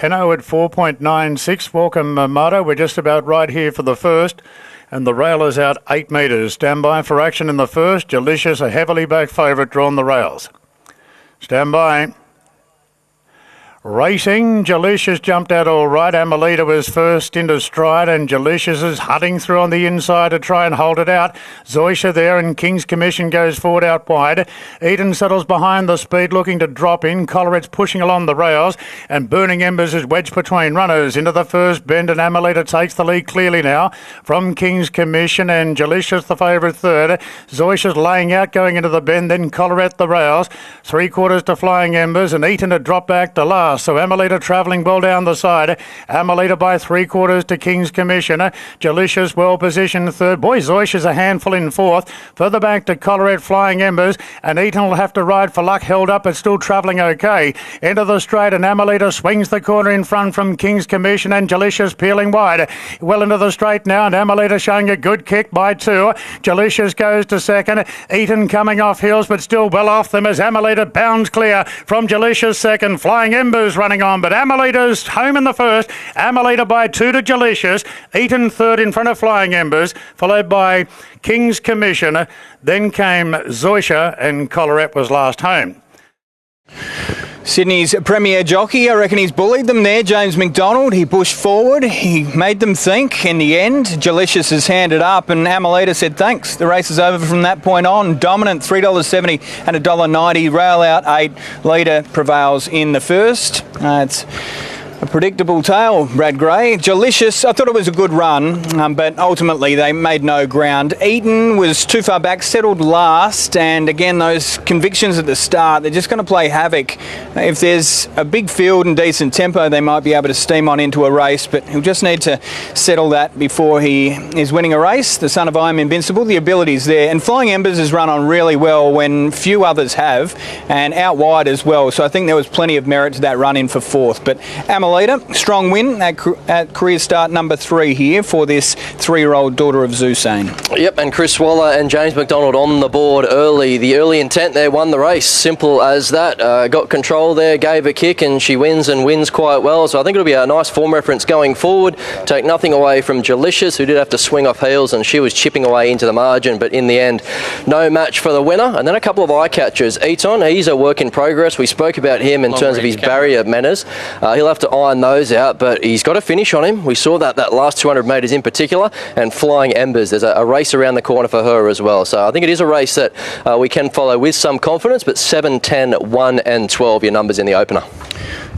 Penno at 4.96. Welcome, Marto. We're just about right here for the first. And the rail is out 8 metres. Stand by for action in the first. Delicious, a heavily backed favourite, drawn the rails. Stand by. Racing, Delicious jumped out all right. Amelita was first into stride, and Delicious is hunting through on the inside to try and hold it out. Zoisha there, and King's Commission goes forward out wide. Eden settles behind the speed, looking to drop in. Collaret's pushing along the rails, and Burning Embers is wedged between runners into the first bend, and Amelita takes the lead clearly now from King's Commission, and Delicious the favourite third. Zoisha's laying out going into the bend, then Collaret the rails. 3/4 to Flying Embers, and Eaton a drop back to last. So Amelita travelling well down the side. Amelita by 3/4 to King's Commissioner. Delicious well positioned third. Boy, Zoisha's a handful in fourth. Further back to Collaret, Flying Embers, and Eaton will have to ride for luck. Held up, but still travelling okay. Into the straight, and Amelita swings the corner in front from King's Commission, and Delicious peeling wide. Well into the straight now, and Amelita showing a good kick by 2. Delicious goes to second. Eaton coming off heels, but still well off them as Amelita bounds clear from Delicious second. Flying Embers running on, but Amelita's home in the first. Amelita by 2 to Delicious. Eaton third in front of Flying Embers, followed by King's Commissioner. Then came Zoisha, and Collaret was last home. Sydney's premier jockey, I reckon he's bullied them there. James McDonald, he pushed forward, he made them think. In the end, Delicious has handed up, and Amelita said thanks. The race is over from that point on. Dominant, $3.70 and $1.90. Rail out 8. Leader prevails in the first. It's a predictable tale, Brad Gray. Delicious, I thought it was a good run, but ultimately they made no ground. Eaton was too far back, settled last, and again, those convictions at the start, they're just going to play havoc. If there's a big field and decent tempo, they might be able to steam on into a race, but he'll just need to settle that before he is winning a race. The son of I Am Invincible, the ability's there, and Flying Embers has run on really well when few others have, and out wide as well, so I think there was plenty of merit to that run in for fourth. But Amelita, strong win at career start number 3 here for this 3-year-old daughter of Zusane. Yep, and Chris Waller and James McDonald on the board early. The early intent there won the race. Simple as that. Got control there, gave a kick, and she wins and wins quite well. So I think it'll be a nice form reference going forward. Take nothing away from Delicious, who did have to swing off heels, and she was chipping away into the margin, but in the end, no match for the winner. And then a couple of eye catchers. Eaton, he's a work in progress. We spoke about him in terms of his barrier manners. He'll have to iron those out, but he's got a finish on him. We saw that last 200 metres in particular, and Flying Embers, there's a race around the corner for her as well. So I think it is a race that we can follow with some confidence, but 7, 10, 1 and 12 your numbers in the opener.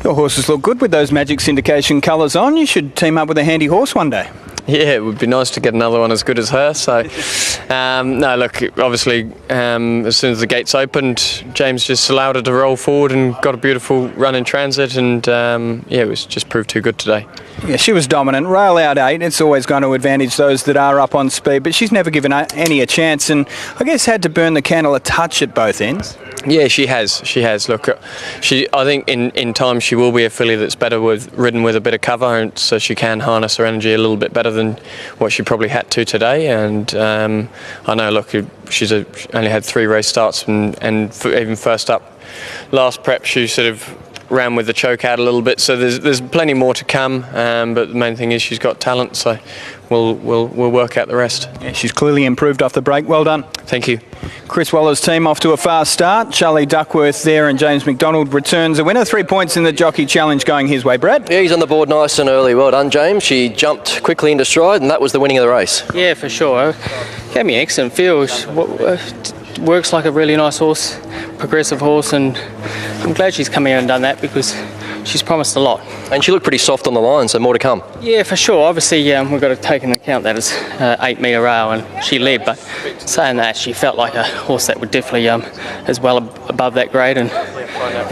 Your horses look good with those magic syndication colours on. You should team up with a handy horse one day. Yeah, it would be nice to get another one as good as her. So, no, look, obviously, as soon as the gates opened, James just allowed her to roll forward and got a beautiful run in transit, and it was just proved too good today. Yeah, she was dominant. Rail out 8, it's always going to advantage those that are up on speed, but she's never given any a chance, and I guess had to burn the candle a touch at both ends. Yeah, she has. Look, I think in time she will be a filly that's better ridden with a bit of cover, and so she can harness her energy a little bit better than what she probably had to today. And I know, look, she's only had 3 race starts, and even first up last prep she sort of ran with the choke out a little bit. So there's plenty more to come. But the main thing is she's got talent. So we'll work out the rest. Yeah, she's clearly improved off the break. Well done. Thank you. Chris Waller's team off to a fast start. Charlie Duckworth there, and James McDonald returns a winner. 3 points in the Jockey Challenge going his way. Brad? Yeah, he's on the board nice and early. Well done, James. She jumped quickly into stride, and that was the winning of the race. Yeah, for sure. Gave me excellent feel. Works like a really nice horse, progressive horse, and I'm glad she's come here and done that because she's promised a lot. And she looked pretty soft on the line, so more to come. Yeah, for sure. Obviously, we've got to take into account that it's 8 metre rail and she led, but saying that, she felt like a horse that would definitely is well above that grade, and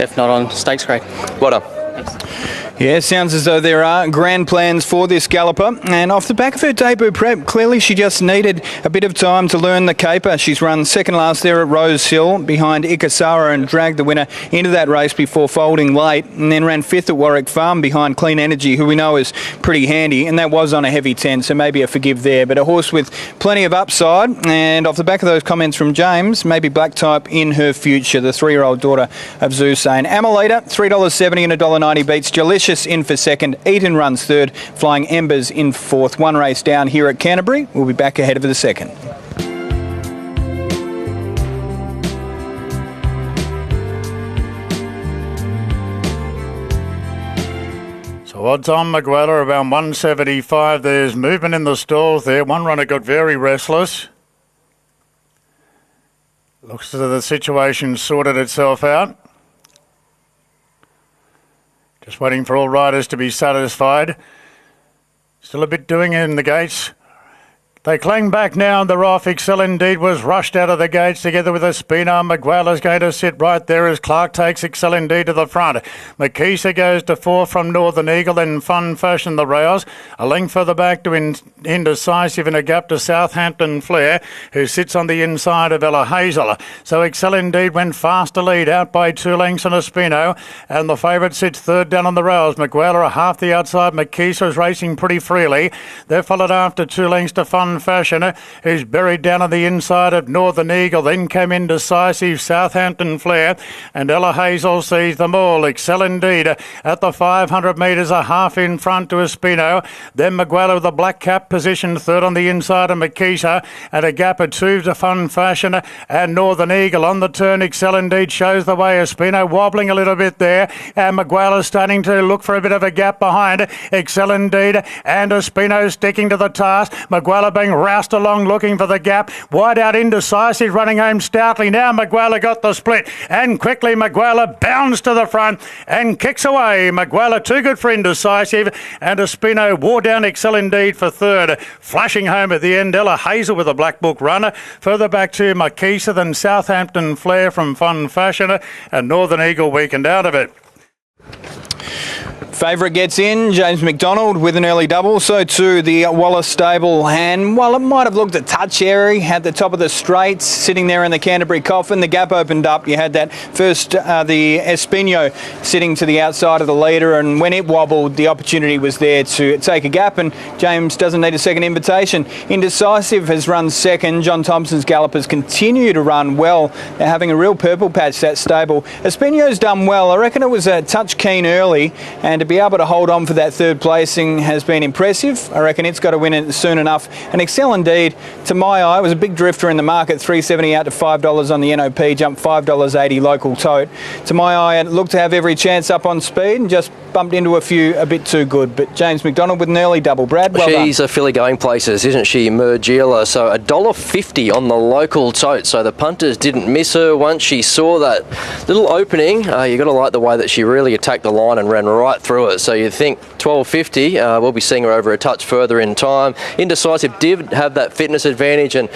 if not on stakes grade. Well done. Thanks. Yeah, sounds as though there are grand plans for this galloper. And off the back of her debut prep, clearly she just needed a bit of time to learn the caper. She's run second last there at Rose Hill behind Ikasara and dragged the winner into that race before folding late, and then ran 5th at Warwick Farm behind Clean Energy, who we know is pretty handy, and that was on a heavy 10, so maybe a forgive there. But a horse with plenty of upside, and off the back of those comments from James, maybe black type in her future, the 3-year-old daughter of Zusane. Amelita, $3.70 and $1.90 beats Delicious Delicious in for second. Eaton runs third. Flying Embers in fourth. One race down here at Canterbury. We'll be back ahead of the second. So odds on Miguel are around 175. There's movement in the stalls there. One runner got very restless. Looks as though the situation sorted itself out. Just waiting for all riders to be satisfied. Still a bit doing in the gates. They clang back now and they're off. Excel Indeed was rushed out of the gates together with Espino. Miguel is going to sit right there as Clark takes Excel Indeed to the front. Makisa goes to fourth from Northern Eagle, then Fun Fashion the rails. A length further back to Indecisive in a gap to Southampton Flair, who sits on the inside of Ella Hazel. So Excel Indeed went fast to lead, out by 2 lengths on Espino, and the favourite sits third down on the rails. Miguel are half the outside. Makisa is racing pretty freely. They're followed after 2 lengths to Fun Fashion, who's buried down on the inside of Northern Eagle. Then came Indecisive, Southampton Flair, and Ella Hazel sees them all. Excel Indeed at the 500 metres, a half in front to Espino. Then Miguel with the black cap positioned third on the inside of Makisa, and a gap of 2 to Fun Fashion and Northern Eagle. On the turn, Excel Indeed shows the way. Espino wobbling a little bit there, and Miguel is starting to look for a bit of a gap behind Excel Indeed, and Espino sticking to the task. Miguel being roused along looking for the gap. Wide out Indecisive running home stoutly. Now Miguel got the split, and quickly Miguel bounds to the front and kicks away. Miguel too good for Indecisive, and Espino wore down Excel Indeed for third. Flashing home at the end, Ella Hazel with a black book runner. Further back to Makisa, then Southampton Flair from Fun Fashion, and Northern Eagle weakened out of it. Favourite gets in, James McDonald with an early double. So too the Wallace stable, and while it might have looked a touch airy at the top of the straights, sitting there in the Canterbury coffin, the gap opened up. You had that first, the Espino sitting to the outside of the leader, and when it wobbled, the opportunity was there to take a gap, and James doesn't need a second invitation. Indecisive has run second. John Thompson's gallopers continue to run well. They're having a real purple patch, that stable. Espino's done well. I reckon it was a touch keen early, and to be able to hold on for that third placing has been impressive. I reckon it's got to win it soon enough. And Excel Indeed, to my eye, was a big drifter in the market. $3.70 out to $5 on the NOP, jumped $5.80 local tote. To my eye, it looked to have every chance up on speed and just bumped into a few a bit too good. But James McDonald with an early double. Brad, well She's done. a filly going places, isn't she, Mergila? So $1.50 on the local tote. So the punters didn't miss her once she saw that little opening. You got to like the way that she really attacked the line and ran right through it. So you think $12.50, we'll be seeing her over a touch further in time. Indecisive did have that fitness advantage, and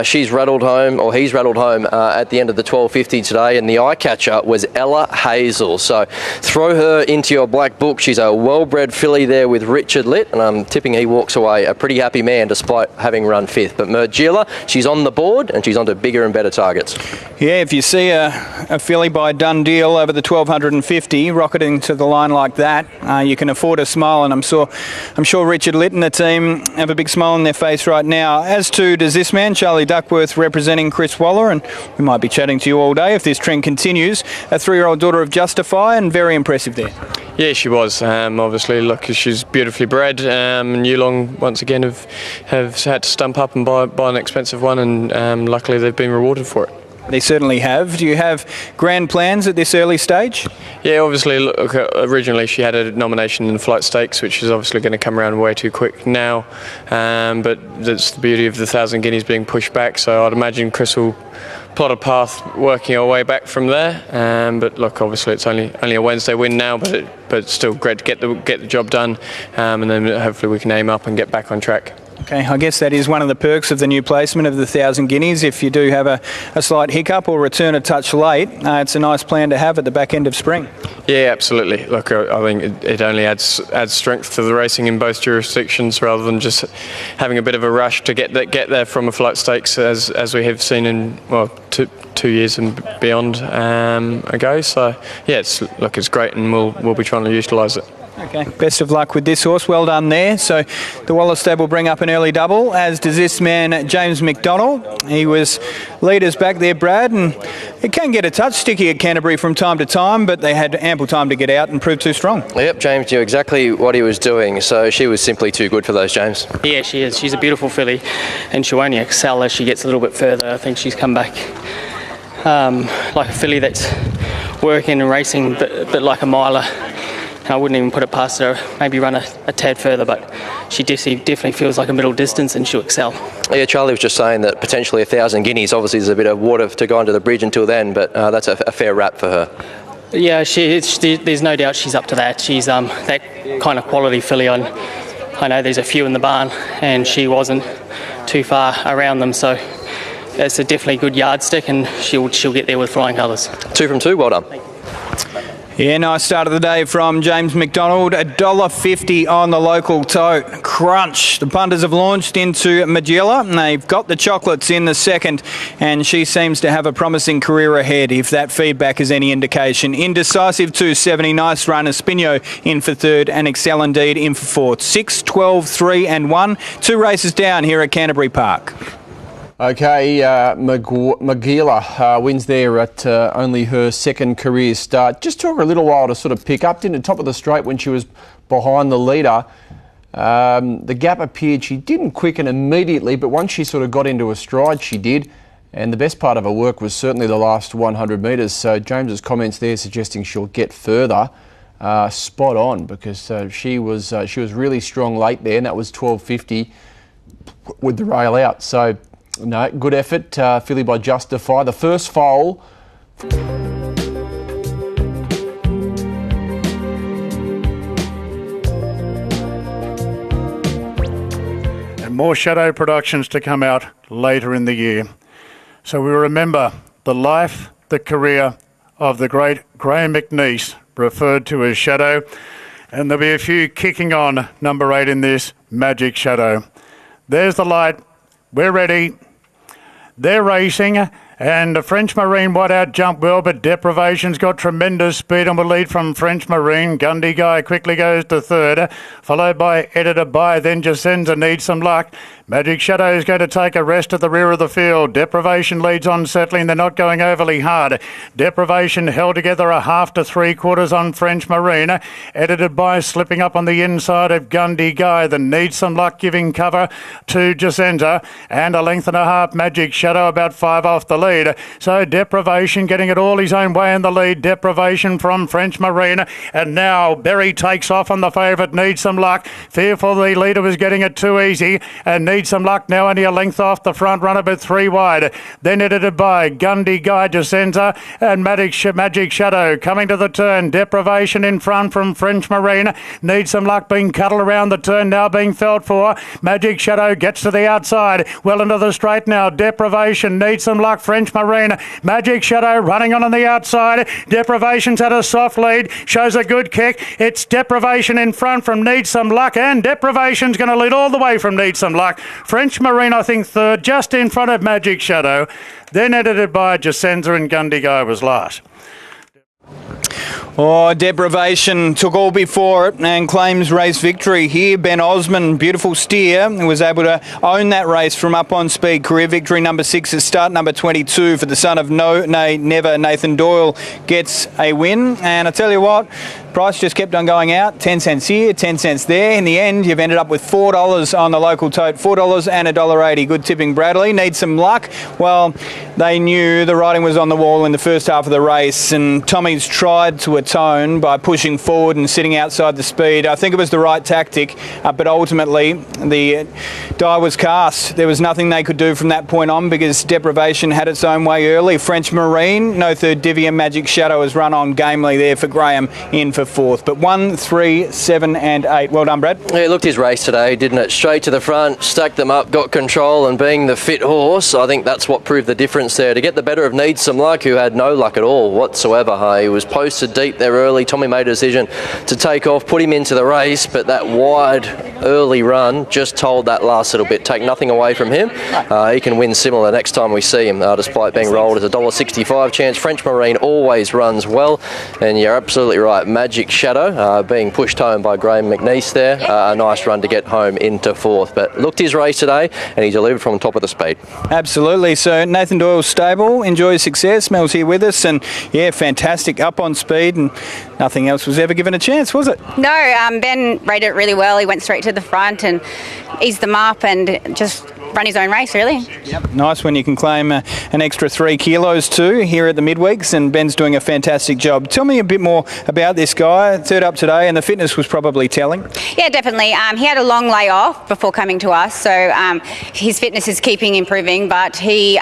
he's rattled home at the end of the $12.50 today, and the eye catcher was Ella Hazel. So throw her into your black book. She's a well-bred filly there with Richard Litt, and I'm tipping he walks away a pretty happy man despite having run fifth. But Mergila, she's on the board, and she's onto bigger and better targets. Yeah, if you see a filly by done deal over the 1250 rocketing to the line like that, you can afford a smile, and I'm sure Richard Litt and the team have a big smile on their face right now. As to does this man, Charlie Duckworth, representing Chris Waller, and we might be chatting to you all day if this trend continues. A 3-year-old daughter of Justify, and very impressive there. Yeah, she was. Obviously, look, she's beautifully bred. Newlong once again have had to stump up and buy an expensive one, and luckily they've been rewarded for it. They certainly have. Do you have grand plans at this early stage? Yeah, obviously, look, originally she had a nomination in the Flight Stakes, which is obviously going to come around way too quick now. But that's the beauty of the 1,000 Guineas being pushed back. So I'd imagine Chris will plot a path working our way back from there. But look, obviously it's only a Wednesday win now, but still great to get the job done, and then hopefully we can aim up and get back on track. Okay, I guess that is one of the perks of the new placement of the 1,000 Guineas. If you do have a slight hiccup or return a touch late, it's a nice plan to have at the back end of spring. Yeah, absolutely. Look, I think it only adds strength to the racing in both jurisdictions, rather than just having a bit of a rush to get there from a Flight Stakes, as we have seen in 2 years and beyond ago. So yeah, it's great, and we'll be trying to utilise it. Okay, best of luck with this horse. Well done there. So the Wallace stable bring up an early double, as does this man, James McDonald. He was leaders back there, Brad, and it can get a touch sticky at Canterbury from time to time, but they had ample time to get out and prove too strong. Yep, James knew exactly what he was doing, so she was simply too good for those, James. Yeah, she is. She's a beautiful filly, and she'll only excel as she gets a little bit further. I think she's come back like a filly that's working and racing, but like a miler. I wouldn't even put it past her, maybe run a tad further, but she definitely feels like a middle distance and she'll excel. Yeah, Charlie was just saying that potentially 1,000 guineas. Obviously there's a bit of water to go under the bridge until then, but that's a fair wrap for her. Yeah, there's no doubt she's up to that. She's that kind of quality filly. I know there's a few in the barn and she wasn't too far around them, so it's a definitely good yardstick and she'll get there with flying colours. 2 from 2, well done. Yeah, nice start of the day from James McDonald. $1.50 on the local tote. Crunch. The punters have launched into Magilla and they've got the chocolates in the second, and she seems to have a promising career ahead if that feedback is any indication. Indecisive 270, nice run. Espino in for third and Excel Indeed in for fourth. 6, 12, 3 and 1. 2 races down here at Canterbury Park. Okay, Magila wins there at only her second career start. Just took her a little while to sort of pick up. Didn't top of the straight when she was behind the leader. The gap appeared. She didn't quicken immediately, but once she sort of got into a stride, she did. And the best part of her work was certainly the last 100 metres. So James's comments there suggesting she'll get further. Spot on, because she was really strong late there, and that was 12.50 with the rail out. So. No, good effort, filly by Justify. The first foal. And more Shadow productions to come out later in the year. So we remember the life, the career of the great Graham McNeice, referred to as Shadow. And there'll be a few kicking on number 8 in this Magic Shadow. There's the light. We're ready. They're racing, and the French Marine wide out jump well, but Deprivation's got tremendous speed and will lead from French Marine. Gundy Guy quickly goes to third, followed by Editor By, then Jacenza Needs Some Luck. Magic Shadow is going to take a rest at the rear of the field. Deprivation leads on settling. They're not going overly hard. Deprivation held together a half to 3/4 on French Marine. Edited By slipping up on the inside of Gundy Guy. The Needs Some Luck giving cover to Jacenza. And a length and a half Magic Shadow about 5 off the lead. So Deprivation getting it all his own way in the lead. Deprivation from French Marine. And now Berry takes off on the favourite Needs Some Luck. Fearful the leader was getting it too easy. And Needs Some Luck now only a length off the front runner, but 3 wide. Then Edited By Gundy Guy, Jacenza and Magic Shadow coming to the turn. Deprivation in front from French Marine. Needs Some Luck being cuddled around the turn, now being felt for. Magic Shadow gets to the outside, well into the straight now. Deprivation, Needs Some Luck, French Marine. Magic Shadow running on the outside. Deprivation's had a soft lead, shows a good kick. It's Deprivation in front from Needs Some Luck, and Deprivation's going to lead all the way from Needs Some Luck. French Marine, I think, third, just in front of Magic Shadow. Then Edited By Jacenza, and Gundy Guy was last. Oh, Deprivation took all before it and claims race victory here. Ben Osman, beautiful steer, was able to own that race from up on speed. Career victory number 6 is start number 22 for the son of No Nay Never. Nathan Doyle gets a win. And I tell you what, price just kept on going out. 10 cents here, 10 cents there. In the end, you've ended up with $4 on the local tote. $4 and $1.80. Good tipping, Bradley. Need some luck. Well, they knew the writing was on the wall in the first half of the race, and Tommy's tried to atone by pushing forward and sitting outside the speed. I think it was the right tactic, but ultimately the die was cast. There was nothing they could do from that point on because Deprivation had its own way early. French Marine, no third divvy, and Magic Shadow has run on gamely there for Graham in for fourth. But 1, 3, 7 and 8. Well done, Brad. Yeah, he looked his race today, didn't it? Straight to the front, stacked them up, got control, and being the fit horse, I think that's what proved the difference there. To get the better of Needs Some Luck, who had no luck at all whatsoever. He was posted deep get there early. Tommy made a decision to take off, put him into the race, but that wide early run just told that last little bit. Take nothing away from him. He can win similar next time we see him, despite being rolled as a $1.65 chance. French Marine always runs well, and you're absolutely right. Magic Shadow being pushed home by Graham McNeese there. A nice run to get home into fourth, but looked his race today, and he delivered from the top of the speed. Absolutely. So Nathan Doyle's stable enjoys success. Mel's here with us, and yeah, fantastic, up on speed, and nothing else was ever given a chance, was it? No, Ben rated it really well. He went straight to the front and eased them up and just run his own race, really. Yep. Nice when you can claim an extra 3 kilos too here at the midweeks, and Ben's doing a fantastic job. Tell me a bit more about this guy. Third up today, and the fitness was probably telling. Yeah, definitely. He had a long lay off before coming to us, so his fitness is keeping improving, but he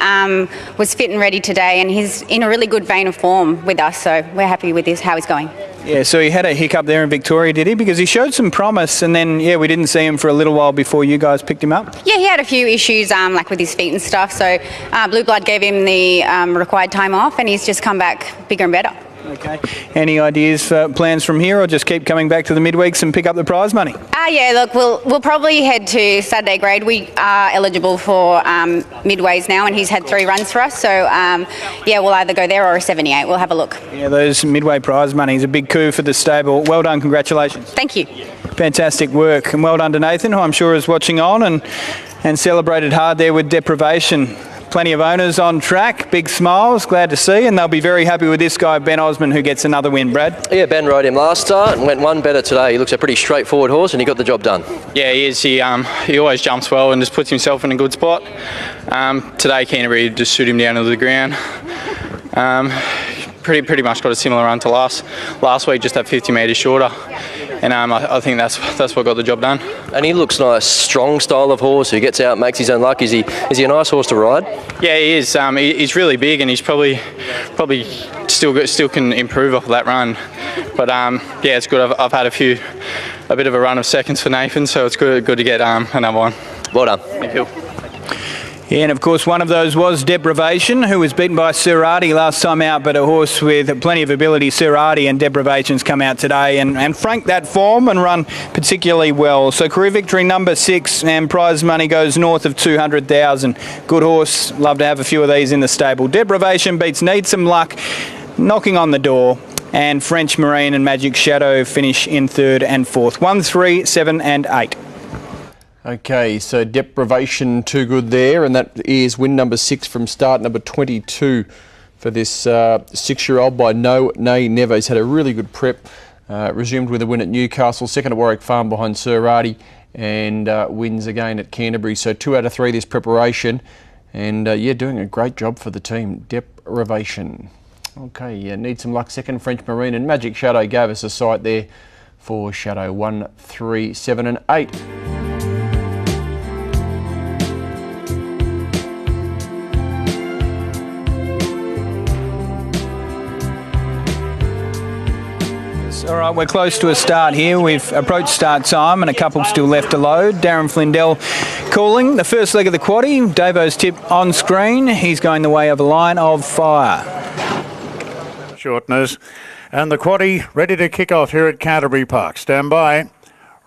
was fit and ready today, and he's in a really good vein of form with us, so we're happy with how he's going. Yeah, so he had a hiccup there in Victoria, did he? Because he showed some promise, and then, yeah, we didn't see him for a little while before you guys picked him up. Yeah, he had a few issues, like with his feet and stuff, so Blue Blood gave him the required time off, and he's just come back bigger and better. Okay. Any ideas for plans from here, or just keep coming back to the midweeks and pick up the prize money? Yeah, look, we'll probably head to Saturday grade. We are eligible for midways now, and he's had 3 runs for us. So, yeah, we'll either go there or a 78. We'll have a look. Yeah, those midway prize money is a big coup for the stable. Well done, congratulations. Thank you. Fantastic work, and well done to Nathan, who I'm sure is watching on and celebrated hard there with Deprivation. Plenty of owners on track, big smiles, glad to see, and they'll be very happy with this guy, Ben Osmond, who gets another win, Brad. Yeah, Ben rode him last start and went one better today. He looks a pretty straightforward horse, and he got the job done. Yeah, he is. He always jumps well and just puts himself in a good spot. Today, Canterbury just shoot him down to the ground. Pretty much got a similar run to last week, just that 50 metres shorter. And I think that's what got the job done. And he looks nice, strong style of horse who gets out, makes his own luck. Is he a nice horse to ride? Yeah, he is. He's really big, and he's probably still can improve off of that run. But yeah, it's good. I've had a bit of a run of seconds for Nathan, so it's good to get another one. Well done. Thank you. Yeah, and of course one of those was Deprivation, who was beaten by Surati last time out, but a horse with plenty of ability, Surati, and Deprivation's come out today and franked that form and run particularly well. So career victory number 6, and prize money goes north of 200,000. Good horse, love to have a few of these in the stable. Deprivation beats Need Some Luck, knocking on the door, and French Marine and Magic Shadow finish in 3rd and 4th. 1, 3, 7 and 8. Okay, so Deprivation too good there, and that is win number 6 from start number 22 for this 6-year-old by No Nay Never. He's had a really good prep, resumed with a win at Newcastle, 2nd at Warwick Farm behind Surati, and wins again at Canterbury. So 2 out of 3 this preparation, and yeah, doing a great job for the team. Deprivation. Okay, yeah, Need Some Luck 2nd, French Marine, and Magic Shadow gave us a sight there for Shadow. 1, 3, 7 and 8. All right, we're close to a start here. We've approached start time and a couple still left to load. Darren Flindell calling the first leg of the quaddie. Davo's tip on screen. He's going the way of a Line of Fire. Shorteners. And the quaddie ready to kick off here at Canterbury Park. Stand by.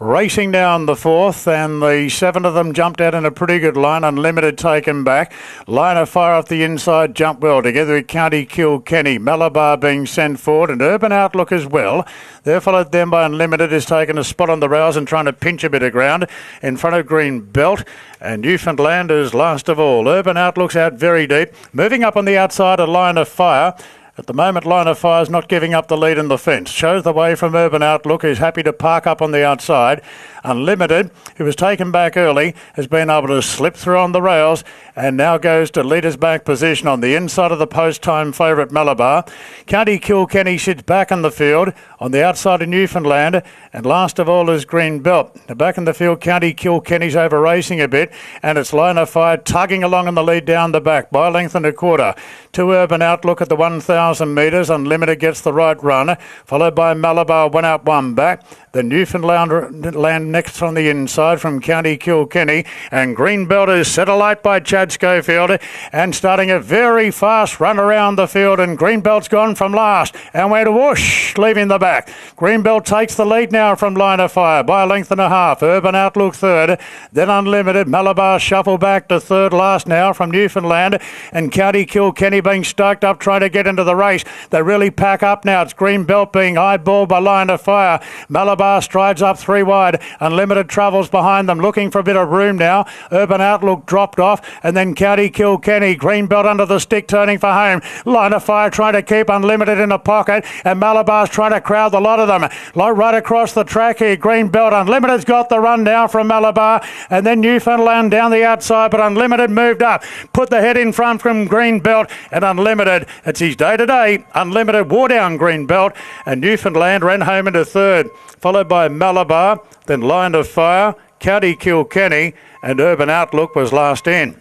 Racing down the 4th, and the 7 of them jumped out in a pretty good line. Unlimited taken back. Line of Fire off the inside, jumped well. Together with County Kilkenny. Malabar being sent forward, and Urban Outlook as well. They're followed then by Unlimited, has taken a spot on the rails and trying to pinch a bit of ground in front of Green Belt. And Newfoundland is last of all. Urban Outlook's out very deep. Moving up on the outside, a Line of Fire. At the moment, Line of Fire's not giving up the lead in the fence. Shows the way from Urban Outlook, who's happy to park up on the outside. Unlimited, who was taken back early, has been able to slip through on the rails and now goes to leader's back position on the inside of the post-time favourite Malabar. County Kilkenny sits back in the field on the outside of Newfoundland, and last of all is Green Belt. Now back in the field, County Kilkenny's over racing a bit, and it's Line of Fire tugging along in the lead down the back by a length and a quarter to Urban Outlook at the 1,000 1,000 metres. Unlimited gets the right run, followed by Malabar, 1 out, 1 back. The Newfoundland next on the inside from County Kilkenny, and Greenbelt is set alight by Chad Schofield and starting a very fast run around the field, and Greenbelt's gone from last and went whoosh, leaving the back. Greenbelt takes the lead now from Line of Fire by a length and a half. Urban Outlook third, then Unlimited. Malabar shuffle back to third last now from Newfoundland, and County Kilkenny being stoked up trying to get into the race. They really pack up now. It's Greenbelt being eyeballed by Line of Fire. Malabar strides up 3 wide. Unlimited travels behind them, looking for a bit of room now. Urban Outlook dropped off, and then County Kilkenny. Greenbelt under the stick, turning for home. Line of Fire trying to keep Unlimited in the pocket, and Malabar's trying to crowd the lot of them. Right across the track here, Greenbelt. Unlimited's got the run now from Malabar, and then Newfoundland down the outside, but Unlimited moved up, put the head in front from Greenbelt, and Unlimited, it's his day today. Unlimited wore down Greenbelt, and Newfoundland ran home into third, followed by Malabar, then Line of Fire, County Kilkenny, and Urban Outlook was last in.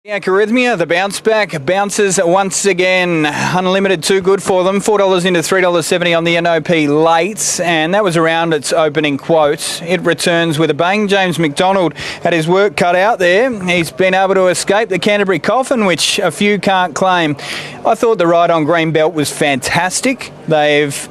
Arrhythmia, the bounce back, bounces once again. Unlimited too good for them. $4 into $3.70 on the NOP late, and that was around its opening quote. It returns with a bang. James McDonald had his work cut out there. He's been able to escape the Canterbury coffin, which a few can't claim. I thought the ride on Greenbelt was fantastic. They've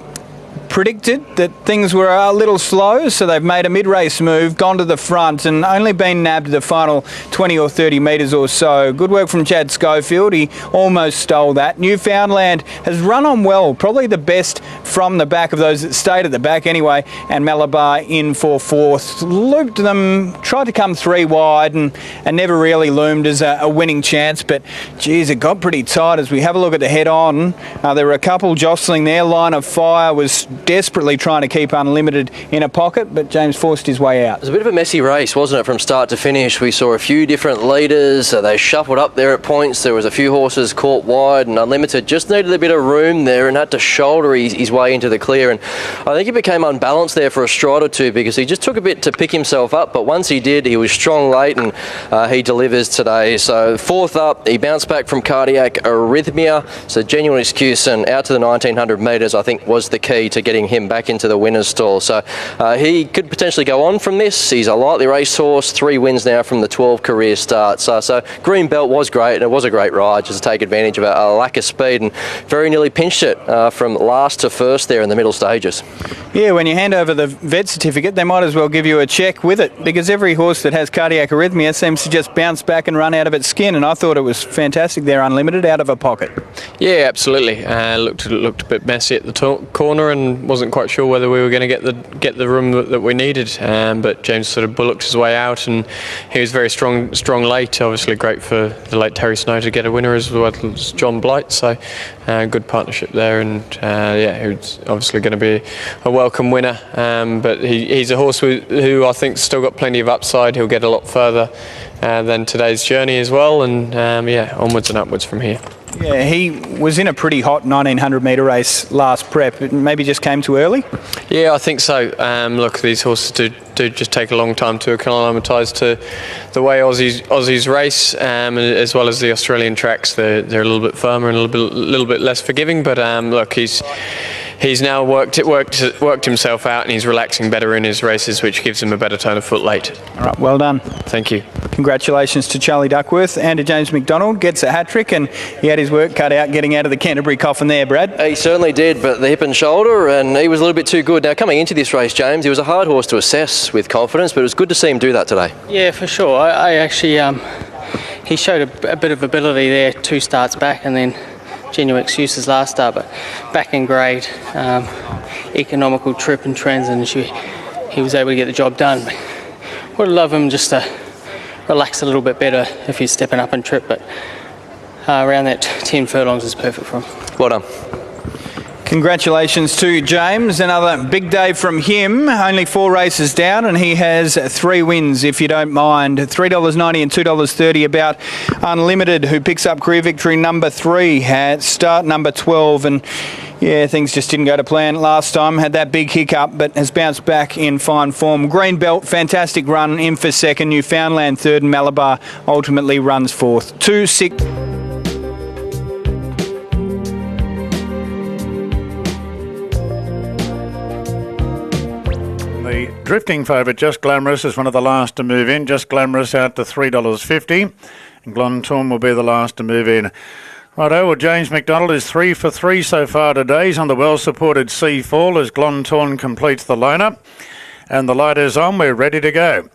predicted that things were a little slow, so they've made a mid-race move, gone to the front, and only been nabbed the final 20 or 30 metres or so. Good work from Chad Schofield. He almost stole that. Newfoundland has run on well, probably the best from the back of those that stayed at the back anyway, and Malabar in for fourth. Looped them, tried to come 3 wide, and never really loomed as a winning chance, but geez, it got pretty tight as we have a look at the head-on. There were a couple jostling there. Line of Fire was desperately trying to keep Unlimited in a pocket, but James forced his way out. It was a bit of a messy race, wasn't it, from start to finish? We saw a few different leaders. They shuffled up there at points. There was a few horses caught wide, and Unlimited just needed a bit of room there and had to shoulder his way into the clear. And I think he became unbalanced there for a stride or two because he just took a bit to pick himself up, but once he did, he was strong late, and he delivers today. So fourth up, he bounced back from Cardiac Arrhythmia. So genuine excuse, and out to the 1900 metres, I think, was the key to getting him back into the winner's stall. So he could potentially go on from this. He's a lightly raced horse, 3 wins now from the 12 career starts. So Greenbelt was great, and it was a great ride just to take advantage of a lack of speed, and very nearly pinched it from last to first there in the middle stages. Yeah, when you hand over the vet certificate, they might as well give you a check with it, because every horse that has Cardiac Arrhythmia seems to just bounce back and run out of its skin, and I thought it was fantastic there, Unlimited, out of a pocket. Yeah, absolutely. Looked a bit messy at the corner, and wasn't quite sure whether we were going to get the room that we needed. But James sort of bullocked his way out, and he was very strong late. Obviously, great for the late Terry Snow to get a winner as well as John Blight. So good partnership there, and he's obviously going to be a welcome winner. But he's a horse who I think still got plenty of upside. He'll get a lot further than today's journey as well, and onwards and upwards from here. Yeah, he was in a pretty hot 1900 metre race last prep. It maybe just came too early? Yeah, I think so. Look, these horses do just take a long time to acclimatise to the way Aussies race, as well as the Australian tracks. They're a little bit firmer and a little bit less forgiving. But look, he's now worked himself out, and he's relaxing better in his races, which gives him a better turn of foot late. All right, well done. Thank you. Congratulations to Charlie Duckworth and to James McDonald. Gets a hat-trick, and he had his work cut out getting out of the Canterbury coffin there, Brad. He certainly did, but the hip and shoulder, and he was a little bit too good. Now, coming into this race, James, he was a hard horse to assess with confidence, but it was good to see him do that today. Yeah, for sure. I actually, he showed a bit of ability there 2 starts back, and then genuine excuses last start, but back in grade, economical trip and trends, and he was able to get the job done. But would love him just to relax a little bit better if he's stepping up and trip, but around that 10 furlongs is perfect for him. Well done. Congratulations to James. Another big day from him. Only 4 races down, and he has 3 wins, if you don't mind. $3.90 and $2.30 about Unlimited, who picks up career victory number 3 at start number 12. And yeah, things just didn't go to plan last time. Had that big hiccup, but has bounced back in fine form. Greenbelt, fantastic run, in for second. Newfoundland third, and Malabar ultimately runs fourth. 2-6. The drifting favourite, Just Glamorous, is one of the last to move in. Just Glamorous out to $3.50. And Glontorn will be the last to move in. Righto, well, James McDonald is 3 for 3 so far today. He's on the well-supported Seafall as Glontorn completes the lineup. And the light is on. We're ready to go.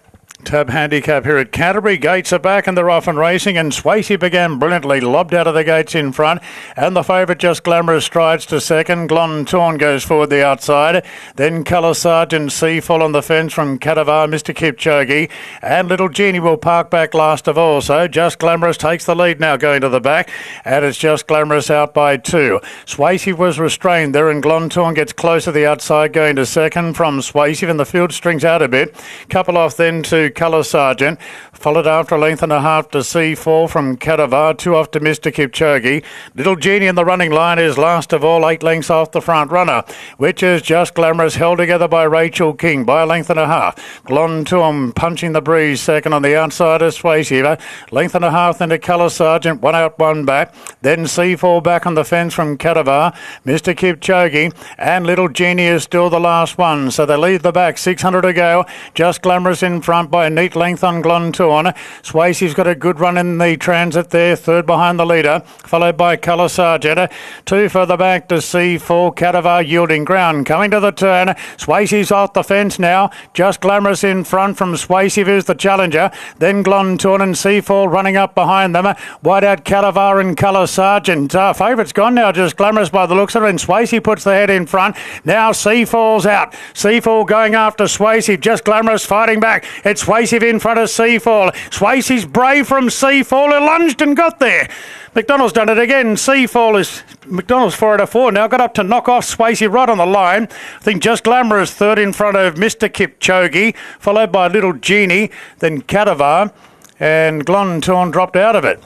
Tab handicap here at Canterbury. Gates are back and they're off and racing, and Swayze began brilliantly, lobbed out of the gates in front, and the favourite Just Glamorous strides to second. Glontorn goes forward the outside, then Colour Sergeant Seafall on the fence from Canterbury, Mr Kipchoge, and Little Genie will park back last of all. So Just Glamorous takes the lead now going to the back, and it's Just Glamorous out by 2. Swayze was restrained there, and Glontorn gets close to the outside going to second from Swayze, and the field strings out a bit. Couple off then to Colour Sergeant, followed after a length and a half to Seafall from Canterbury, 2 off to Mr Kipchoge. Little Genie in the running line is last of all, 8 lengths off the front runner, which is Just Glamorous, held together by Rachel King by a length and a half. Glontorn punching the breeze second on the outside of Swayze, length and a half then to Colour Sergeant, 1 out 1 back, then Seafall back on the fence from Canterbury, Mr Kipchoge, and Little Genie is still the last one, so they lead the back, 600 to go. Just Glamorous in front by a neat length on Glontorn. Swayze's got a good run in the transit there, third behind the leader, followed by Colour Sergeant. 2 further back to Seafall. Canterbury yielding ground, coming to the turn. Swayze's off the fence now. Just Glamorous in front from Swayze, who's the challenger. Then Glontorn and Seafall running up behind them. Wide out Canterbury and Colour Sergeant. Favourite's gone now, Just Glamorous by the looks of it, and Swayze puts the head in front. Now Seafall's out. Seafall going after Swayze. Just Glamorous fighting back. It's Swayze in front of Seafall. Swayze's brave from Seafall, who lunged and got there. McDonald's done it again. McDonald's 4 out of 4 now, got up to knock off Swayze right on the line. I think Just Glamorous third in front of Mr Kipchoge, followed by Little Genie, then Canterbury, and Glontorn dropped out of it.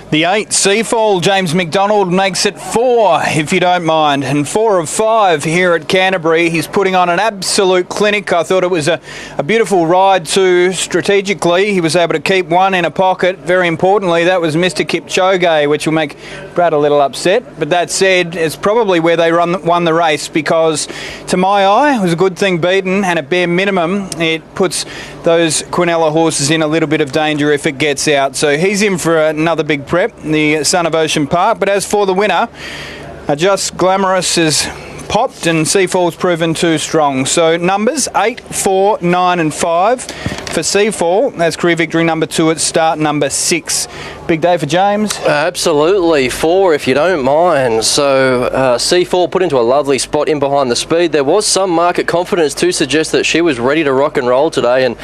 The 8, Seafall, James McDonald makes it 4, if you don't mind, and 4 of 5 here at Canterbury. He's putting on an absolute clinic. I thought it was a beautiful ride too. Strategically, he was able to keep one in a pocket. Very importantly, that was Mr Kipchoge, which will make Brad a little upset. But that said, it's probably where they won the race, because to my eye, it was a good thing beaten, and at bare minimum, it puts those Quinella horses in a little bit of danger if it gets out. So he's in for another big prep, the son of Ocean Park. But as for the winner, Just Glamorous is popped and Seafall's proven too strong. So numbers 8, 4, 9 and 5 for Seafall. That's career victory number 2 at start number 6. Big day for James. Absolutely, 4 if you don't mind. So Seafall put into a lovely spot in behind the speed. There was some market confidence to suggest that she was ready to rock and roll today, and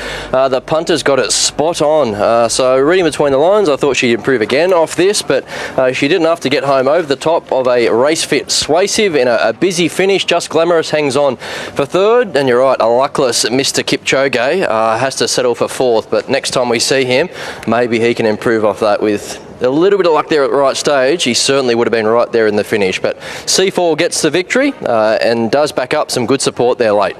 the punters got it spot on. So reading between the lines, I thought she'd improve again off this, but she did enough to get home over the top of a race-fit Swayze in a busy finish. Just Glamorous hangs on for third, and you're right, a luckless Mr Kipchoge has to settle for 4th, but next time we see him, maybe he can improve off that with a little bit of luck there at the right stage. He certainly would have been right there in the finish, but Seafall gets the victory and does back up some good support there late.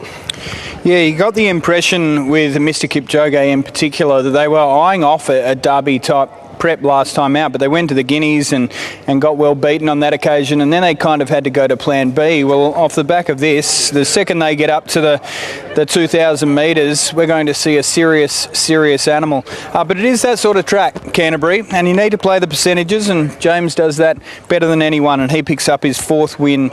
Yeah, you got the impression with Mr Kipchoge in particular that they were eyeing off a Derby type prep last time out, but they went to the Guineas and got well beaten on that occasion, and then they kind of had to go to plan B. Well, off the back of this, the second they get up to the 2,000 metres, we're going to see a serious animal. But it is that sort of track, Canterbury, and you need to play the percentages, and James does that better than anyone, and he picks up his 4th win.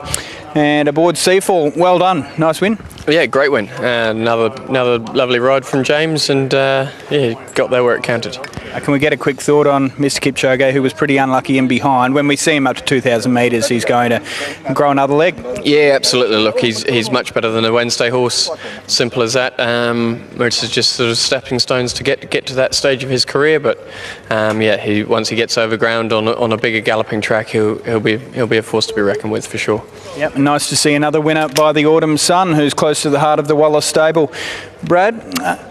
And aboard Seafall, well done, nice win. Yeah, great win. Another lovely ride from James, and got there where it counted. Can we get a quick thought on Mr Kipchoge, who was pretty unlucky in behind? When we see him up to 2,000 metres, he's going to grow another leg. Yeah, absolutely. Look, he's much better than a Wednesday horse. Simple as that. It's just sort of stepping stones to get to that stage of his career. But once he gets over ground on a bigger galloping track, he'll be a force to be reckoned with for sure. Yep, and nice to see another winner by the Autumn Sun, who's close to the heart of the Wallace stable. Brad,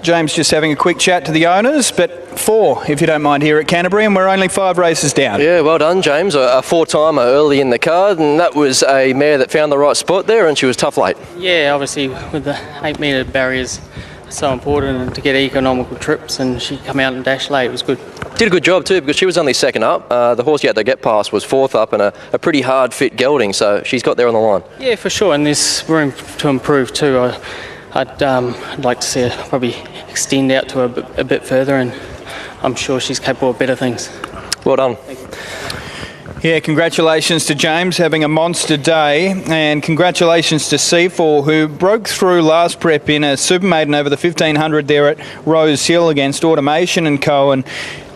James just having a quick chat to the owners, but 4, if you don't mind, here at Canterbury, and we're only 5 races down. Yeah, well done, James. A 4-timer early in the card, and that was a mare that found the right spot there, and she was tough late. Yeah, obviously with the 8-metre barriers so important to get economical trips, and she come out and dash late. It was good. Did a good job too, because she was only second up. The horse you had to get past was fourth up, and a pretty hard fit gelding, so she's got there on the line. Yeah, for sure, and there's room to improve too. I'd like to see her probably extend out to a bit further, and I'm sure she's capable of better things. Well done. Yeah, congratulations to James having a monster day, and congratulations to Seafall, who broke through last prep in a super maiden over the 1500 there at Rose Hill against Automation and Co. And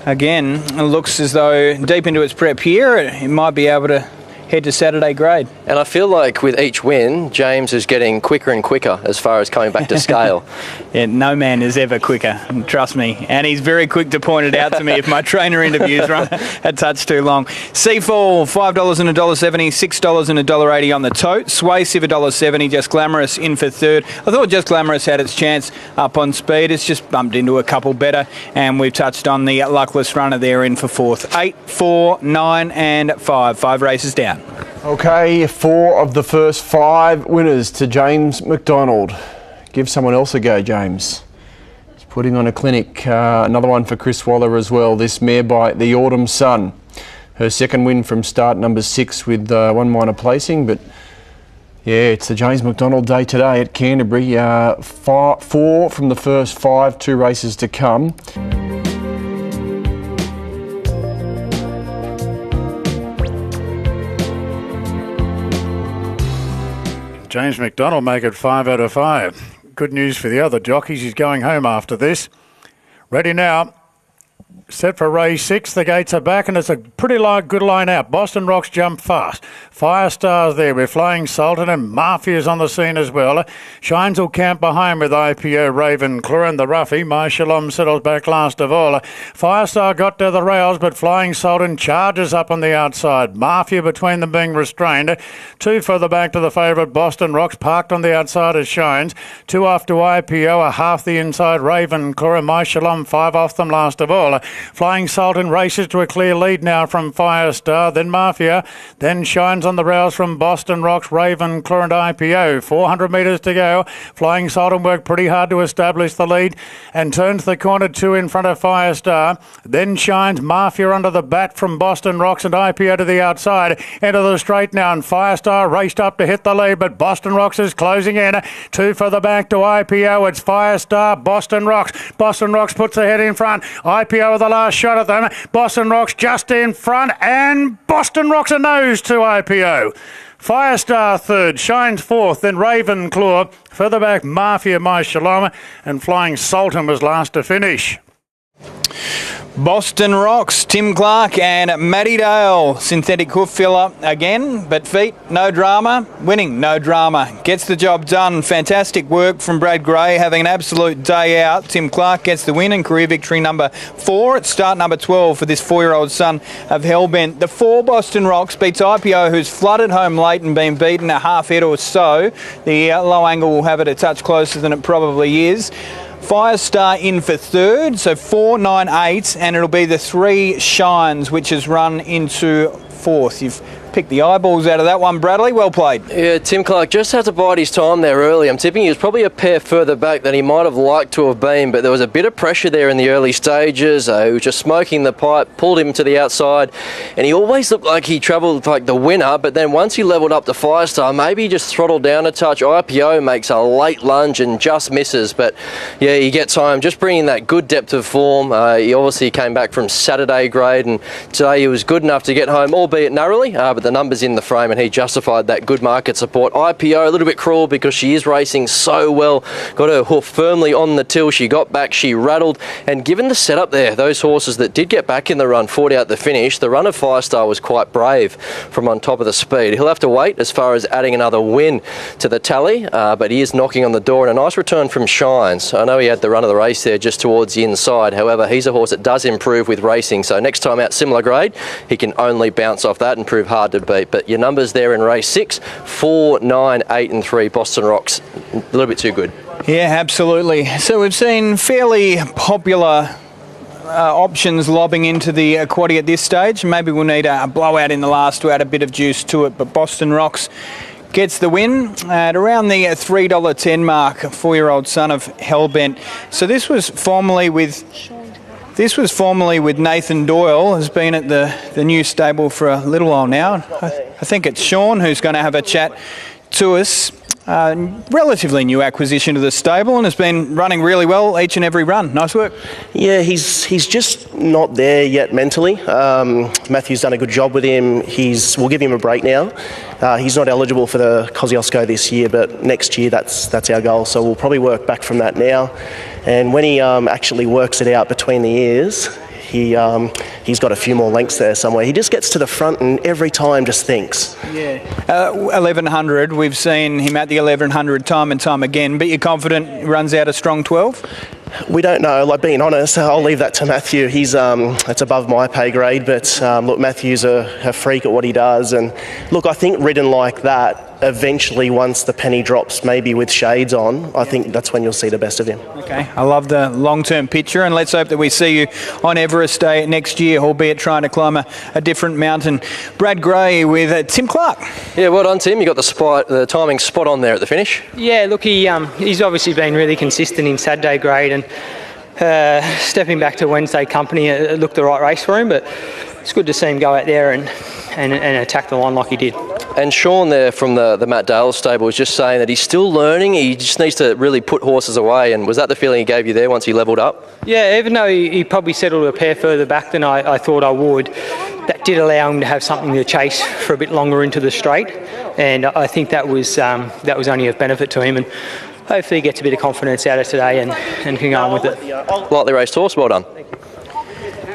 again, it looks as though deep into its prep here, it might be able to head to Saturday grade. And I feel like with each win, James is getting quicker and quicker as far as coming back to scale. Yeah, no man is ever quicker, trust me. And he's very quick to point it out to me if my trainer interviews run a touch too long. Seafall, $5 and $1.70, $6 and $1.80 on the tote. Swaysive, $1.70, Just Glamorous in for third. I thought Just Glamorous had its chance up on speed. It's just bumped into a couple better. And we've touched on the luckless runner there in for fourth. 8, 4, 9 and 5. 5 races down. Okay, 4 of the first 5 winners to James McDonald. Give someone else a go, James. He's putting on a clinic. Another one for Chris Waller as well. This mare by the Autumn Sun. Her second win from start number 6 with 1 minor placing. But yeah, it's the James McDonald day today at Canterbury. 4 from the first 5, 2 races to come. James McDonald make it 5 out of 5. Good news for the other jockeys. He's going home after this. Ready now. Set for race 6. The gates are back and it's a pretty good line out. Boston Rocks jump fast. Firestars there with Flying Sultan and Mafia's on the scene as well. Shines will camp behind with IPO Raven Claw and the roughie. My Shalom settles back last of all. Firestar got to the rails, but Flying Sultan charges up on the outside. Mafia between them being restrained. 2 further back to the favourite Boston Rocks, parked on the outside as Shines. 2 off to IPO, a half the inside Raven Claw and My Shalom, 5 off them last of all. Flying Sultan races to a clear lead now from Firestar, then Mafia, then Shines on the rails from Boston Rocks, Raven Claw and IPO. 400 metres to go. Flying Sultan worked pretty hard to establish the lead and turns the corner 2 in front of Firestar. Then Shines, Mafia under the bat from Boston Rocks and IPO to the outside. Into the straight now, and Firestar raced up to hit the lead, but Boston Rocks is closing in. 2 further back to IPO. It's Firestar, Boston Rocks. Boston Rocks puts the head in front. IPO with the last shot at them. Boston Rocks just in front, and Boston Rocks a nose to IPO. Firestar third, Shines fourth, then Raven Claw. Further back, Mafia, My Shalom, and Flying Sultan was last to finish. Boston Rocks, Tim Clark and Matty Dale. Synthetic hoof filler again, but feet, no drama. Winning, no drama. Gets the job done. Fantastic work from Brad Gray, having an absolute day out. Tim Clark gets the win and career victory number 4 at start number 12 for this 4-year-old son of Hellbent. The 4 Boston Rocks beats IPO, who's flooded home late and been beaten a half head or so. The low angle will have it a touch closer than it probably is. Firestar in for third, so 4, 9, 8, and it'll be the 3 Shines, which has run into fourth. You've picked the eyeballs out of that one, Bradley. Well played. Yeah, Tim Clark just had to bide his time there early. I'm tipping he was probably a pair further back than he might have liked to have been, but there was a bit of pressure there in the early stages. He was just smoking the pipe, pulled him to the outside, and he always looked like he travelled like the winner, but then once he levelled up to Firestar, maybe he just throttled down a touch. IPO makes a late lunge and just misses, but yeah, he gets home, just bringing that good depth of form. He obviously came back from Saturday grade, and today he was good enough to get home, albeit narrowly, but the numbers in the frame, and he justified that good market support. IPO a little bit cruel because she is racing so well. Got her hoof firmly on the till. She got back, she rattled, and given the setup there, those horses that did get back in the run fought out the finish. The run of Firestar was quite brave from on top of the speed. He'll have to wait as far as adding another win to the tally, but he is knocking on the door, and a nice return from Shines. I know he had the run of the race there just towards the inside. However, he's a horse that does improve with racing, so next time out similar grade, he can only bounce off that and prove hard to beat. But your numbers there in race 6, 4, 9, 8 and 3, Boston Rocks, a little bit too good. Yeah, absolutely. So we've seen fairly popular options lobbing into the quaddie at this stage. Maybe we'll need a blowout in the last to add a bit of juice to it, but Boston Rocks gets the win at around the $3.10 mark, a 4-year-old son of Hellbent. So this was formerly with This was formerly with Nathan Doyle, has been at the new stable for a little while now. I think it's Sean who's going to have a chat to us. Relatively new acquisition to the stable and has been running really well each and every run. Nice work. Yeah, he's just not there yet mentally. Matthew's done a good job with him. We'll give him a break now. He's not eligible for the Kosciuszko this year, but next year that's our goal. So we'll probably work back from that now. And when he actually works it out between the ears, he's got a few more lengths there somewhere. He just gets to the front and every time just thinks. Yeah. 1100, we've seen him at the 1100 time and time again, but you're confident he runs out a strong 12? We don't know, like being honest, I'll leave that to Matthew. It's above my pay grade, but look, Matthew's a freak at what he does. And look, I think ridden like that, eventually once the penny drops, maybe with shades on, I think that's when you'll see the best of him. Okay, I love the long-term picture, and let's hope that we see you on Everest Day next year, albeit trying to climb a different mountain. Brad Gray with Tim Clark. Yeah, well done, Tim. You got the timing spot on there at the finish. Yeah, look, he's obviously been really consistent in Saturday grade, and stepping back to Wednesday company, it looked the right race for him, but it's good to see him go out there and attack the line like he did. And Sean there from the Matt Dale stable was just saying that he's still learning. He just needs to really put horses away. And was that the feeling he gave you there once he levelled up? Yeah, even though he probably settled a pair further back than I thought I would, that did allow him to have something to chase for a bit longer into the straight. And I think that was only of benefit to him. And hopefully he gets a bit of confidence out of today and can go on with it. Lightly raced horse, well done.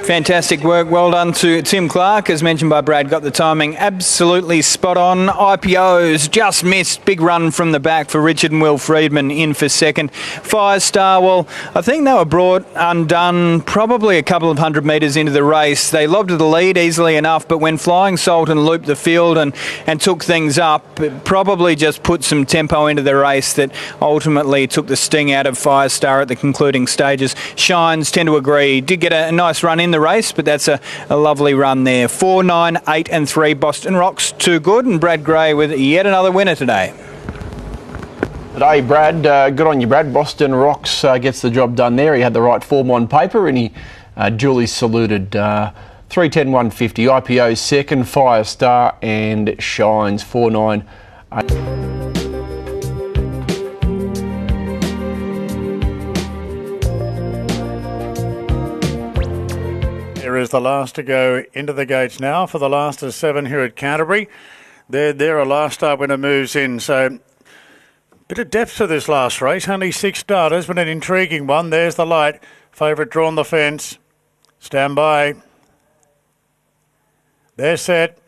Fantastic work, well done to Tim Clark. As mentioned by Brad, got the timing absolutely spot on. IPOs just missed, big run from the back for Richard and Will Friedman in for second. Firestar, well, I think they were brought undone probably a couple of 100 metres into the race. They lobbed the lead easily enough, but when Flying Sultan looped the field and took things up, it probably just put some tempo into the race that ultimately took the sting out of Firestar at the concluding stages. Shines tend to agree, did get a nice run in the race, but that's a lovely run there. 4, 9, 8 and 3 Boston Rocks, too good, and Brad Gray with yet another winner today. Today, Brad, good on you, Brad. Boston Rocks gets the job done there. He had the right form on paper and he duly saluted 310 150. IPO second, Firestar and Shines 4, 9, 8. There is the last to go into the gates now for the last of 7 here at Canterbury. There a last start winner moves in, so bit of depth to this last race. Only 6 starters, but an intriguing one. There's the light. Favourite drawn the fence. Stand by. They're set.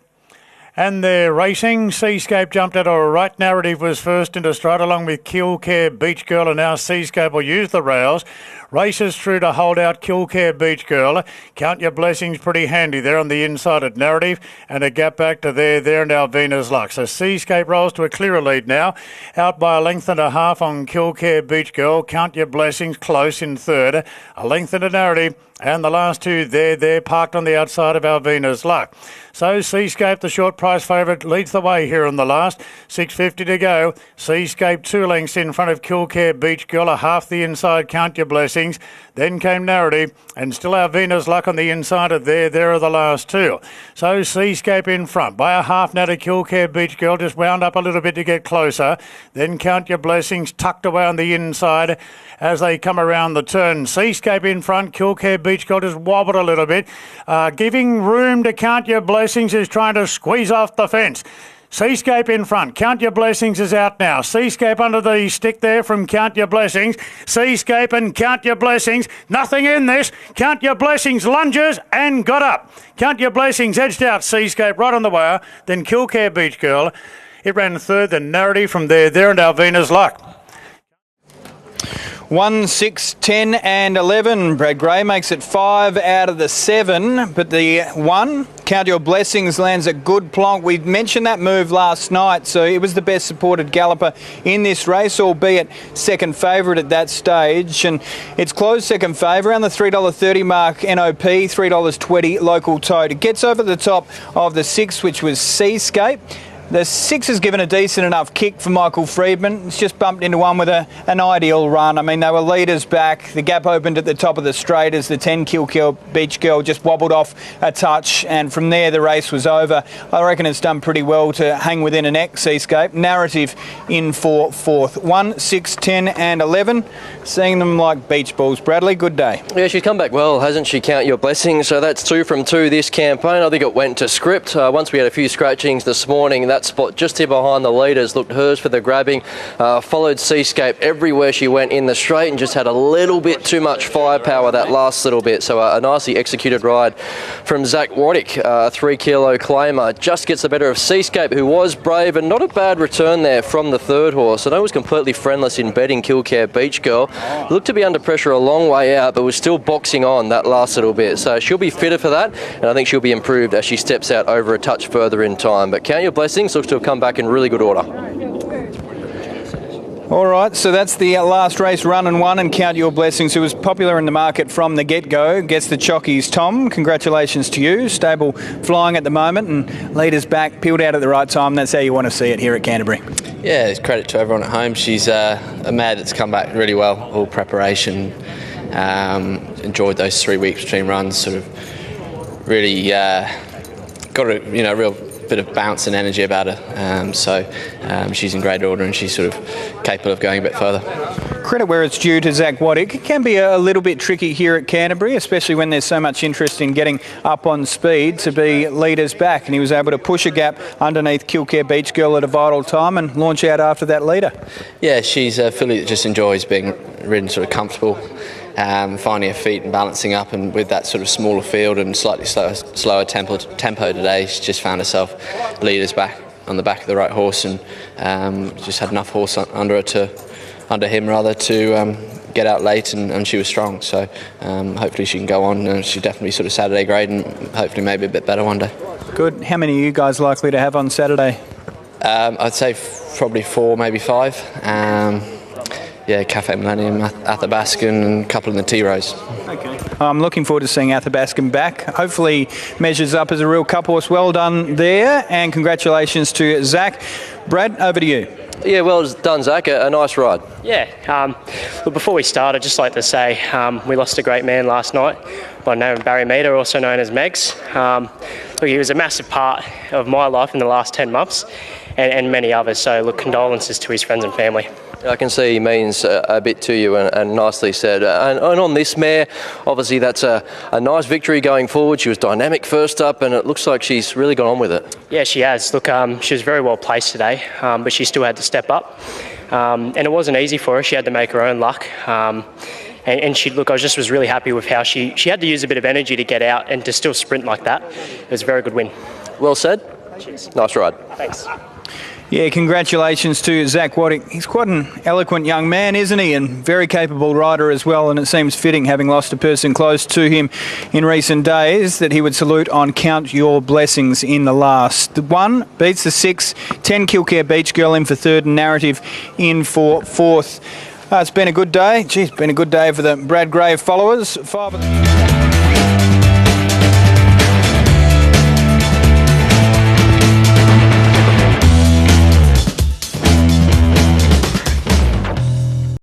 And they're racing. Seascape jumped out all right. Narrative was first into stride along with Killcare Beach Girl, and now Seascape will use the rails. Races through to hold out Killcare Beach Girl. Count Your Blessings pretty handy there on the inside at Narrative, and a gap back to there and Alvina's Luck. So Seascape rolls to a clearer lead now, out by a length and a half on Killcare Beach Girl. Count Your Blessings close in third, a length and a Narrative, and the last two there parked on the outside of Alvina's Luck. So Seascape, the short price favourite, leads the way here in the last. 6.50 to go. Seascape 2 lengths in front of Killcare Beach Girl, a half the inside Count Your Blessings. Then came Narrative, and still Alvina's Luck on the inside of there are the last two. So Seascape in front by a half now to Killcare Beach Girl, just wound up a little bit to get closer. Then Count Your Blessings tucked away on the inside as they come around the turn. Seascape in front, Killcare Beach Girl just wobbled a little bit, giving room to Count Your Blessings, who's trying to squeeze off the fence. Seascape in front. Count Your Blessings is out now. Seascape under the stick there from Count Your Blessings. Seascape and Count Your Blessings. Nothing in this. Count Your Blessings lunges and got up. Count Your Blessings edged out Seascape right on the wire. Then Killcare Beach Girl. It ran third. The Narrative from there and Alvina's Luck. 1, 6, 10 and 11. Brad Gray makes it 5 out of the 7, but the 1, Count Your Blessings, lands a good plonk. We mentioned that move last night, so it was the best supported galloper in this race, albeit second favourite at that stage, and it's closed second favourite around the $3.30 mark NOP, $3.20 local tote. It gets over the top of the 6, which was Seascape. The 6 has given a decent enough kick for Michael Friedman. It's just bumped into one with an ideal run. I mean, they were leaders back. The gap opened at the top of the straight as the 10 Kilkeel Beach Girl just wobbled off a touch, and from there the race was over. I reckon it's done pretty well to hang within an X, Seascape. Narrative in for 4th. 1, 6, 10 and 11. Seeing them like beach balls. Bradley, good day. Yeah, she's come back well, hasn't she? Count your blessings. So that's 2 from 2 this campaign. I think it went to script. Once we had a few scratchings this morning, that spot just here behind the leaders looked hers for the grabbing. Followed Seascape everywhere she went in the straight and just had a little bit too much firepower that last little bit. So a nicely executed ride from Zach Waddick, 3 kilo claimer. Just gets the better of Seascape, who was brave, and not a bad return there from the 3rd horse. I know it was completely friendless in betting Kilcare Beach Girl. Looked to be under pressure a long way out, but was still boxing on that last little bit. So she'll be fitter for that, and I think she'll be improved as she steps out over a touch further in time. But count your blessings, looks to have come back in really good order. All right, so that's the last race run and won, and count your blessings, who was popular in the market from the get-go. Gets the chockies. Tom, congratulations to you. Stable flying at the moment, and leaders back, peeled out at the right time. That's how you want to see it here at Canterbury. Yeah, it's credit to everyone at home. She's a mare that's come back really well, all preparation. Enjoyed those 3 weeks between runs, sort of really got a real bit of bounce and energy about her. So she's in great order, and she's sort of capable of going a bit further. Credit where it's due to Zach Waddick. It can be a little bit tricky here at Canterbury, especially when there's so much interest in getting up on speed, to be leaders back, and he was able to push a gap underneath Kilcare Beach Girl at a vital time and launch out after that leader. Yeah, she's a filly that just enjoys being ridden sort of comfortable, finding her feet and balancing up, and with that sort of smaller field and slightly slower tempo today, she just found herself leaders back on the back of the right horse, and just had enough horse under him to get out late, and she was strong. So hopefully she can go on. She's definitely sort of Saturday grade, and hopefully maybe a bit better one day. Good. How many are you guys likely to have on Saturday? I'd say probably 4, maybe 5. Cafe Millennium, Athabascan, and a couple in the T-Rows. Okay. I'm looking forward to seeing Athabascan back. Hopefully measures up as a real cup horse. Well done there, and congratulations to Zach. Brad, over to you. Yeah, well done, Zach. A nice ride. Yeah. Well, before we start, I'd just like to say we lost a great man last night by the name of Barry Meader, also known as Megs. He was a massive part of my life in the last 10 months and many others. So, condolences to his friends and family. I can see he means a bit to you, and nicely said. And on this mare, obviously that's a nice victory going forward. She was dynamic first up, and it looks like she's really gone on with it. Yeah, she has. She was very well placed today, but she still had to step up. And it wasn't easy for her. She had to make her own luck. And I was really happy with how she had to use a bit of energy to get out and to still sprint like that. It was a very good win. Well said. Cheers. Nice ride. Thanks. Yeah, congratulations to Zach Waddick. He's quite an eloquent young man, isn't he? And very capable rider as well. And it seems fitting, having lost a person close to him in recent days, that he would salute on Count Your Blessings in the last. The 1 beats the 6, 10 Kilcare Beach Girl in for 3rd, and Narrative in for 4th. It's been a good day. It's been a good day for the Brad Grave followers. 5